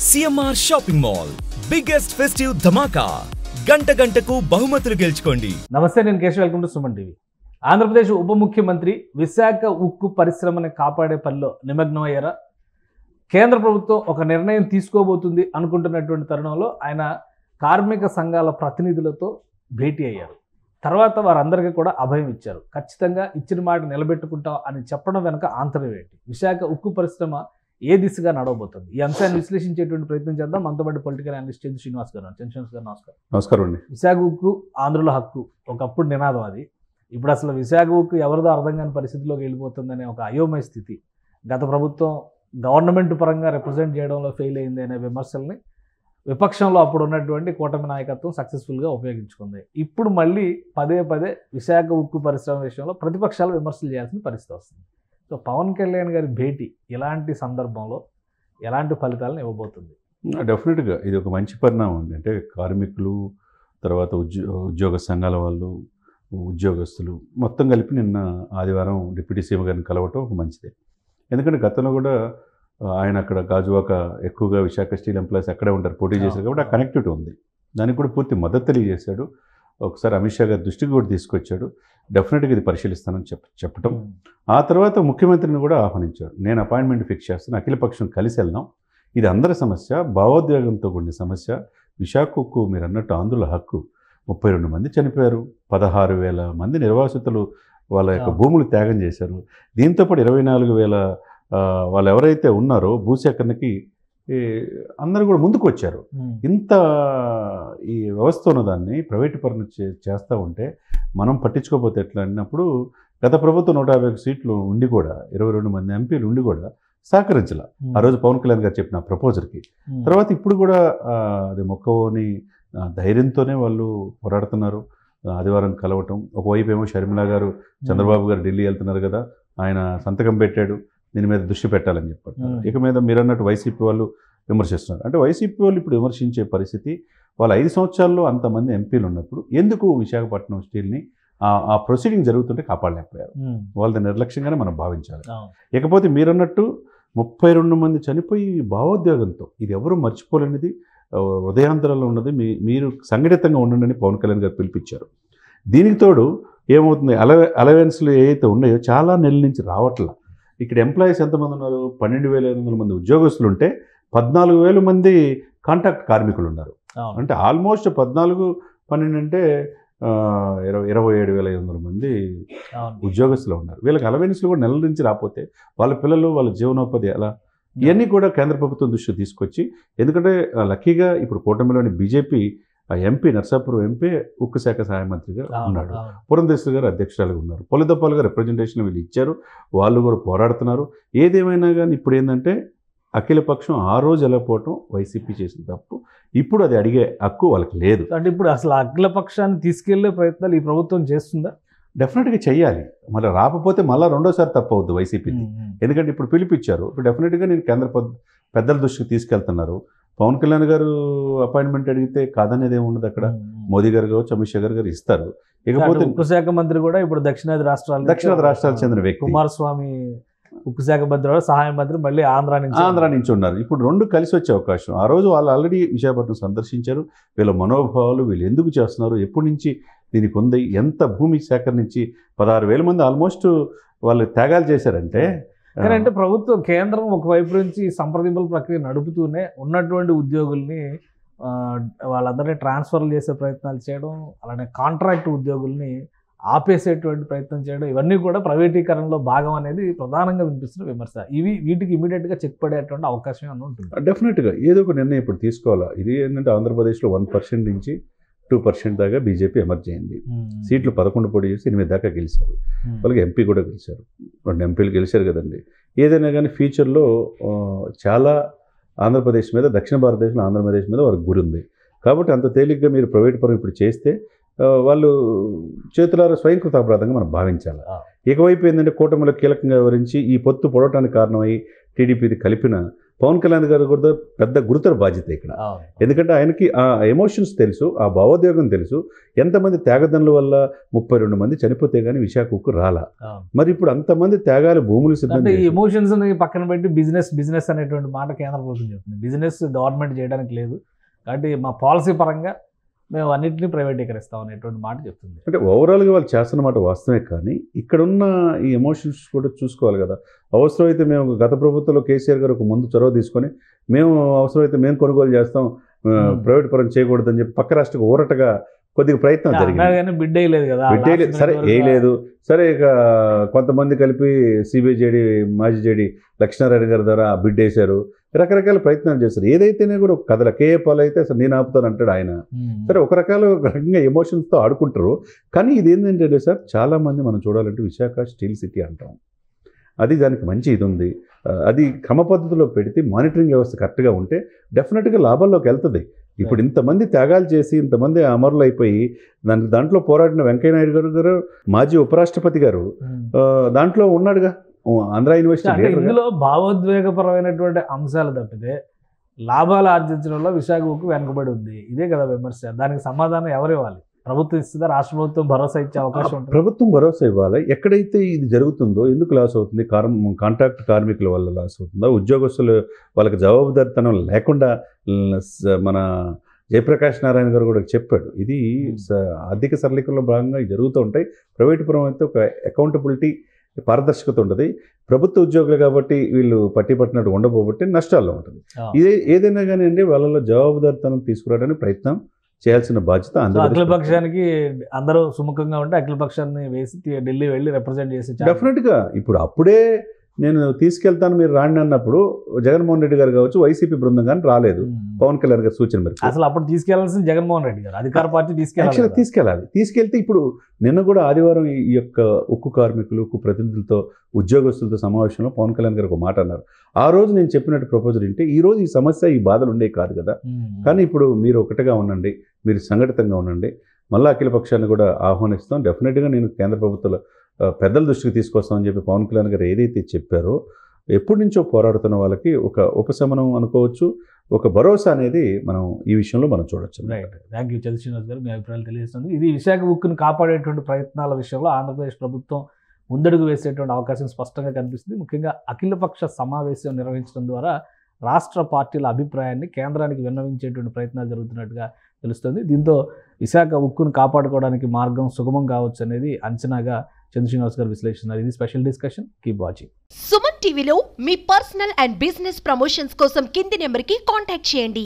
CMR shopping mall biggest festive ధమాకా గంట గంటకు బహుమతులు గెలుచుకోండి. నమస్తే, నేను Keshav. Welcome to Suman TV. Andhra Pradesh ఉప ముఖ్యమంత్రి విశాఖ ఉక్కు పరిశ్రమని కాపాడే పనిలో నిమగ్నం అయ్యారా? కేంద్ర ప్రభుత్వం ఒక నిర్ణయం తీసుకోబోతుంది అనుకుంటున్నటువంటి తరుణంలో ఆయన కార్మిక సంఘాల ప్రతినిధులతో భేటీ అయ్యారు. తర్వాత వారందరికీ కూడా అభయం ఇచ్చారు. ఖచ్చితంగా ఇచ్చిన మాట నిలబెట్టుకుంటాం అని చెప్పడం వెనక ఆంతర్యం ఏంటి? విశాఖ ఉక్కు పరిశ్రమ ఏ దిశగా నడవబోతుంది? ఈ అంశాన్ని విశ్లేషించేటువంటి ప్రయత్నం చేద్దాం. మనతో పాటు పొలిటికల్ అనలిస్ట్ చంద్ర శ్రీనివాస్ గారు. శ్రీనివాస్ గారు నమస్కారం. నమస్కారం అండి. విశాఖ ఉక్కు ఆంధ్రుల హక్కు ఒకప్పుడు నినాదం అది. ఇప్పుడు అసలు విశాఖ ఉక్కు ఎవరిదో అర్థం కాని పరిస్థితిలోకి వెళ్ళిపోతుందనే ఒక అయోమయ స్థితి. గత ప్రభుత్వం గవర్నమెంట్ పరంగా రిప్రజెంట్ చేయడంలో ఫెయిల్ అయింది అనే విమర్శల్ని విపక్షంలో అప్పుడు ఉన్నటువంటి కూటమి నాయకత్వం సక్సెస్ఫుల్గా ఉపయోగించుకుంది. ఇప్పుడు మళ్ళీ పదే పదే విశాఖ ఉక్కు పరిశ్రమ విషయంలో ప్రతిపక్షాలు విమర్శలు చేయాల్సిన పరిస్థితి వస్తుంది. సో పవన్ కళ్యాణ్ గారి భేటీ ఇలాంటి సందర్భంలో ఎలాంటి ఫలితాలను ఇవ్వబోతుంది? డెఫినెట్గా ఇది ఒక మంచి పరిణామం అండి. అంటే కార్మికులు, తర్వాత ఉద్యోగ సంఘాల వాళ్ళు, ఉద్యోగస్తులు మొత్తం కలిపి నిన్న ఆదివారం డిప్యూటీ సీఎం గారిని కలవటం ఒక మంచిదే. ఎందుకంటే గతంలో కూడా ఆయన అక్కడ గాజువాక ఎక్కువగా విశాఖ స్టీల్ ఎంప్లాయీస్ అక్కడే ఉంటారు, పోటీ చేశారు కాబట్టి ఆ కనెక్టివిటీ ఉంది. దానికి కూడా పూర్తి మద్దతు తెలియజేశాడు. ఒకసారి అమిత్ షా గారి దృష్టికి కూడా తీసుకొచ్చాడు. డెఫినెట్గా ఇది పరిశీలిస్తానని చెప్పటం. ఆ తర్వాత ముఖ్యమంత్రిని కూడా ఆహ్వానించాడు. నేను అపాయింట్మెంట్ ఫిక్స్ చేస్తాను, అఖిలపక్షం కలిసి వెళ్దాం. ఇది అందరి సమస్య, భావోద్వేగంతో కూడిన సమస్య. విశాఖ ఉక్కు మీరు అన్నట్టు ఆంధ్రుల హక్కు. 32 మంది చనిపోయారు, 16,000 మంది నిర్వాసితులు వాళ్ళ యొక్క భూములు త్యాగం చేశారు. దీంతోపాటు 24,000 వాళ్ళు ఎవరైతే ఉన్నారో భూసేకరణకి అందరూ కూడా ముందుకు వచ్చారు. ఇంత ఈ వ్యవస్థ ఉన్నదాన్ని ప్రైవేటు పరం చేస్తూ ఉంటే మనం పట్టించుకోకపోతే ఎట్లా అన్నప్పుడు గత ప్రభుత్వం 150 సీట్లు ఉండి కూడా 22 మంది ఎంపీలు ఉండి కూడా సహకరించాల ఆ రోజు పవన్ కళ్యాణ్ గారు చెప్పిన ప్రపోజల్కి. తర్వాత ఇప్పుడు కూడా అది మొక్కవోని ధైర్యంతోనే వాళ్ళు పోరాడుతున్నారు. ఆదివారం కలవటం, ఒకవైపు ఏమో షర్మిల గారు చంద్రబాబు గారు ఢిల్లీ వెళ్తున్నారు కదా, ఆయన సంతకం పెట్టాడు, దీని మీద దృష్టి పెట్టాలని చెప్పారు. ఇక మీద మీరు అన్నట్టు వైసీపీ వాళ్ళు విమర్శిస్తున్నారు. అంటే వైసీపీ వాళ్ళు ఇప్పుడు విమర్శించే పరిస్థితి, వాళ్ళు 5 సంవత్సరాల్లో అంతమంది ఎంపీలు ఉన్నప్పుడు ఎందుకు విశాఖపట్నం స్టీల్ని ఆ ప్రొసీడింగ్ జరుగుతుంటే కాపాడలేకపోయారు? వాళ్ళది నిర్లక్ష్యంగానే మనం భావించాలి. ఇకపోతే మీరన్నట్టు 32 మంది చనిపోయి భావోద్వేగంతో, ఇది ఎవరు మర్చిపోలేనిది, హృదయాంతరాల్లో ఉన్నది. మీరు సంఘటితంగా ఉండండి పవన్ కళ్యాణ్ గారు పిలిపించారు. దీనికి తోడు ఏమవుతుంది, అలవెన్స్లు ఏవైతే ఉన్నాయో చాలా నెలల నుంచి రావట్లా. ఇక్కడ ఎంప్లాయీస్ ఎంతమంది ఉన్నారు? 12,500 మంది ఉద్యోగస్తులు ఉంటే 14,000 మంది కాంట్రాక్ట్ కార్మికులు ఉన్నారు. అంటే ఆల్మోస్ట్ 14-12 అంటే 27,500 మంది ఉద్యోగస్తులు ఉన్నారు. వీళ్ళకి అలవెన్స్లు కూడా నెలల నుంచి రాకపోతే వాళ్ళ పిల్లలు, వాళ్ళ జీవనోపాధి ఎలా? ఇవన్నీ కూడా కేంద్ర ప్రభుత్వం దృష్టికి తీసుకొచ్చి, ఎందుకంటే లక్కీగా ఇప్పుడు కూటమిలోని బీజేపీ ఎంపీ నర్సాపురం ఎంపీ ఉక్కు శాఖ సహాయ మంత్రిగా ఉన్నాడు, పురంధేశ్వరి గారు అధ్యక్షురాలుగా ఉన్నారు, పొలిదప్పాలుగా రిప్రజెంటేషన్ వీళ్ళు ఇచ్చారు, వాళ్ళు కూడా పోరాడుతున్నారు. ఏదేమైనా కానీ ఇప్పుడు ఏంటంటే అఖిలపక్షం ఆ రోజు వెళ్ళకపోవటం వైసీపీ చేసిన తప్పు. ఇప్పుడు అది అడిగే హక్కు వాళ్ళకి లేదు. అంటే ఇప్పుడు అసలు అఖిలపక్షాన్ని తీసుకెళ్లే ప్రయత్నాలు ఈ ప్రభుత్వం చేస్తుందా? డెఫినెట్గా చెయ్యాలి. మళ్ళీ రాకపోతే మళ్ళీ రెండోసారి తప్పు అవుద్ది వైసీపీకి. ఎందుకంటే ఇప్పుడు పిలిపించారు, ఇప్పుడు డెఫినెట్గా నేను కేంద్ర పెద్దల దృష్టికి తీసుకెళ్తున్నారు. పవన్ కళ్యాణ్ గారు అపాయింట్మెంట్ అడిగితే కాదనేది ఏముండదు. అక్కడ మోదీ గారు కావచ్చు, అమిత్ షా గారు ఇస్తారు. ఇకపోతే ఉక్కు శాఖ మంత్రి కూడా ఇప్పుడు దక్షిణాది రాష్ట్రాలకు చెందిన వ్యక్తి కుమారస్వామి ఉక్కు శాఖ మంత్రి, సహాయ మంత్రి మళ్ళీ ఆంధ్ర నుంచి ఉన్నారు. ఇప్పుడు రెండు కలిసి వచ్చే అవకాశం. ఆ రోజు వాళ్ళు ఆల్రెడీ విశాఖపట్నం సందర్శించారు. వీళ్ళ మనోభావాలు, వీళ్ళు ఎందుకు చేస్తున్నారు, ఎప్పటి నుంచి దీనికి ఉంది, ఎంత భూమి సేకరించి 16,000 మంది ఆల్మోస్ట్ వాళ్ళు త్యాగాలు చేశారంటే. అంటే ప్రభుత్వం, కేంద్రం ఒకవైపు నుంచి సంప్రదింపుల ప్రక్రియ నడుపుతూనే ఉన్నటువంటి ఉద్యోగుల్ని వాళ్ళందరినీ ట్రాన్స్ఫర్లు చేసే ప్రయత్నాలు చేయడం, అలానే కాంట్రాక్ట్ ఉద్యోగుల్ని ఆపేసేటువంటి ప్రయత్నం చేయడం, ఇవన్నీ కూడా ప్రైవేటీకరణలో భాగం అనేది ప్రధానంగా వినిపిస్తున్న విమర్శ. వీటికి ఇమీడియట్గా చెక్ పడేటువంటి అవకాశం అని ఉంటుంది. డెఫినెట్గా ఏదో ఒక నిర్ణయం ఇప్పుడు తీసుకోవాలా. ఇది ఏంటంటే ఆంధ్రప్రదేశ్లో 1% నుంచి 2% దాకా బీజేపీ ఎమర్జ్ అయింది. సీట్లు 11 పోటీ చేసి 8 దాకా గెలిచారు. వాళ్ళకి ఎంపీ కూడా గెలిచారు, 2 ఎంపీలు గెలిచారు కదండి. ఏదైనా కానీ ఫ్యూచర్లో చాలా ఆంధ్రప్రదేశ్ మీద, దక్షిణ భారతదేశంలో ఆంధ్రప్రదేశ్ మీద వారికి గురి ఉంది. కాబట్టి అంత తేలిగ్గా మీరు ప్రైవేట్ పరం ఇప్పుడు చేస్తే వాళ్ళు చేతులారా స్వయంకృత అపరాధంగా మనం భావించాలి. ఇకవైపు ఏంటంటే కూటమిలో కీలకంగా వివరించి ఈ పొత్తు పొడవటానికి కారణమై టీడీపీది కలిపిన పవన్ కళ్యాణ్ గారు కూడా పెద్ద గురుతర బాధ్యత ఇక్కడ. ఎందుకంటే ఆయనకి ఆ ఎమోషన్స్ తెలుసు, ఆ భావోద్వేగం తెలుసు. ఎంతమంది త్యాగదనుల వల్ల 32 మంది చనిపోతే కానీ విశాఖ ఉక్కు రాలా. మరి ఇప్పుడు అంతమంది త్యాగాలు భూములు సిద్ధం. ఈ ఎమోషన్స్ పక్కన పెట్టి బిజినెస్ అనేటువంటి మాట కేంద్ర ప్రభుత్వం చెప్తుంది. బిజినెస్ గవర్నమెంట్ చేయడానికి లేదు కాబట్టి మా పాలసీ పరంగా మేము అన్నింటినీ ప్రైవేటీకరిస్తాం అనేటువంటి మాట చెప్తుంది. అంటే ఓవరాల్గా వాళ్ళు చేస్తున్నమాట వాస్తవమే, కానీ ఇక్కడున్న ఈ ఎమోషన్స్ కూడా చూసుకోవాలి కదా. అవసరమైతే మేము గత ప్రభుత్వంలో కేసీఆర్ గారు ఒక ముందు చొరవ తీసుకొని మేము అవసరమైతే మేము కొనుగోలు చేస్తాం, ప్రైవేట్ పరం చేయకూడదని చెప్పి పక్క రాష్ట్రకు ఊరటగా కొద్దిగా ప్రయత్నం జరిగింది. బిడ్ వేయలేదు కదా, బిడ్ సరే వేయలేదు. సరే ఇక కొంతమంది కలిపి సిబిఐ మాజీ జేడి లక్ష్మీనారాయణ గారి ద్వారా బిడ్ వేశారు. రకరకాల ప్రయత్నాలు చేస్తారు. ఏదైతేనే కూడా ఒక కథల కేఏ పాల్ అయితే అసలు నేను ఆపుతాను అంటాడు ఆయన. సరే ఒక రకంగా ఎమోషన్స్తో ఆడుకుంటారు. కానీ ఇది ఏంటంటే సార్, చాలామంది మనం చూడాలంటే విశాఖ స్టీల్ సిటీ అంటాం, అది దానికి మంచి ఇది ఉంది. అది క్రమ పద్ధతిలో పెడితే మానిటరింగ్ వ్యవస్థ కరెక్ట్గా ఉంటే డెఫినెట్గా లాభాల్లోకి వెళ్తుంది. ఇప్పుడు ఇంతమంది త్యాగాలు చేసి ఇంతమంది అమరులు అయిపోయి దాంట్లో పోరాడిన వెంకయ్యనాయుడు గారు మాజీ ఉపరాష్ట్రపతి గారు దాంట్లో ఉన్నాడుగా, ఆంధ్ర యూనివర్సిటీ. ఇందులో భావోద్వేగపరమైనటువంటి అంశాలు తప్పితే లాభాలు ఆర్జించడంలో విశాఖ ఉక్కు వెనుకబడి ఉంది. ఇదే కదా విమర్శ. దానికి సమాధానం ఎవరు ఇవ్వాలి? ప్రభుత్వం ఇస్తుందా? రాష్ట్ర ప్రభుత్వం భరోసా ఇచ్చే అవకాశం ఉంటుంది. ప్రభుత్వం భరోసా ఇవ్వాలి. ఎక్కడైతే ఇది జరుగుతుందో ఎందుకు లాస్ అవుతుంది? కాంట్రాక్ట్ కార్మికుల వల్ల లాస్ అవుతుందా? ఉద్యోగస్తులు వాళ్ళకి జవాబుదారితనం లేకుండా మన జయప్రకాష్ నారాయణ గారు కూడా చెప్పాడు, ఇది ఆర్థిక సరళీకరణలో భాగంగా జరుగుతూ ఉంటాయి. ప్రైవేటు పరం అయితే ఒక అకౌంటబిలిటీ, పారదర్శకత ఉంటుంది. ప్రభుత్వ ఉద్యోగులు కాబట్టి వీళ్ళు పట్టినట్టు ఉండబోబట్టి నష్టాల్లో ఉంటుంది. ఏదైనా కానీ అండి వాళ్ళలో జవాబుదారితనం తీసుకురావడానికి ప్రయత్నం చేయాల్సిన బాధ్యత అఖిలపక్షానికి. అందరూ సుముఖంగా ఉంటే అఖిలపక్షాన్ని వేసి ఢిల్లీ వెళ్ళి రిప్రజెంట్ చేసి డెఫినెట్గా ఇప్పుడు అప్పుడే నేను తీసుకెళ్తాను మీరు రాండి అన్నప్పుడు జగన్మోహన్ రెడ్డి గారు కావచ్చు, వైసీపీ బృందం కానీ రాలేదు. పవన్ కళ్యాణ్ గారి సూచన మేరకు అసలు అప్పుడు తీసుకెళ్లాల్సిన జగన్మోహన్ రెడ్డి గారు, అధికార పార్టీ తీసుకెళ్ళాలి. తీసుకెళ్తే ఇప్పుడు నిన్న కూడా ఆదివారం ఈ యొక్క ఉక్కు కార్మికులు, ఉక్కు ప్రతినిధులతో, ఉద్యోగస్తులతో సమావేశంలో పవన్ కళ్యాణ్ గారు ఒక మాట అన్నారు. ఆ రోజు నేను చెప్పినట్టు ప్రపోజల్ ఏంటి, ఈ రోజు ఈ సమస్య, ఈ బాధలు ఉండేవి కాదు కదా. కానీ ఇప్పుడు మీరు ఒకటిగా ఉండండి, మీరు సంఘటితంగా ఉండండి, మళ్ళీ అఖిల పక్షాన్ని కూడా ఆహ్వానిస్తాం. డెఫినెట్గా నేను కేంద్ర ప్రభుత్వంలో పెద్దల దృష్టికి తీసుకొస్తామని చెప్పి పవన్ కళ్యాణ్ గారు ఏదైతే చెప్పారో, ఎప్పటి నుంచో పోరాడుతున్న వాళ్ళకి ఒక ఉపశమనం అనుకోవచ్చు, ఒక భరోసా అనేది మనం ఈ విషయంలో మనం చూడొచ్చు. రైట్. థ్యాంక్ యూ చంద్ర శ్రీనివాస్ గారు, మీ అభిప్రాయాలు తెలియజేస్తుంది. ఇది విశాఖ ఉక్కును కాపాడేటువంటి ప్రయత్నాల విషయంలో ఆంధ్రప్రదేశ్ ప్రభుత్వం ముందడుగు వేసేటువంటి అవకాశం స్పష్టంగా కనిపిస్తుంది. ముఖ్యంగా అఖిలపక్ష సమావేశం నిర్వహించడం ద్వారా రాష్ట్ర పార్టీల అభిప్రాయాన్ని కేంద్రానికి విన్నవించేటువంటి ప్రయత్నాలు జరుగుతున్నట్టుగా తెలుస్తుంది. దీంతో విశాఖ ఉక్కును కాపాడుకోవడానికి మార్గం సుగమం కావచ్చు అనేది అంచనాగా చంద్ర శ్రీనివాస్ గారు విశ్లేషిస్తున్నారు. ఇది special discussion. Keep watching. Suman టీవీలో మీ పర్సనల్ అండ్ బిజినెస్ ప్రమోషన్స్ కోసం కింది నెంబర్కి కాంటాక్ట్ చేయండి.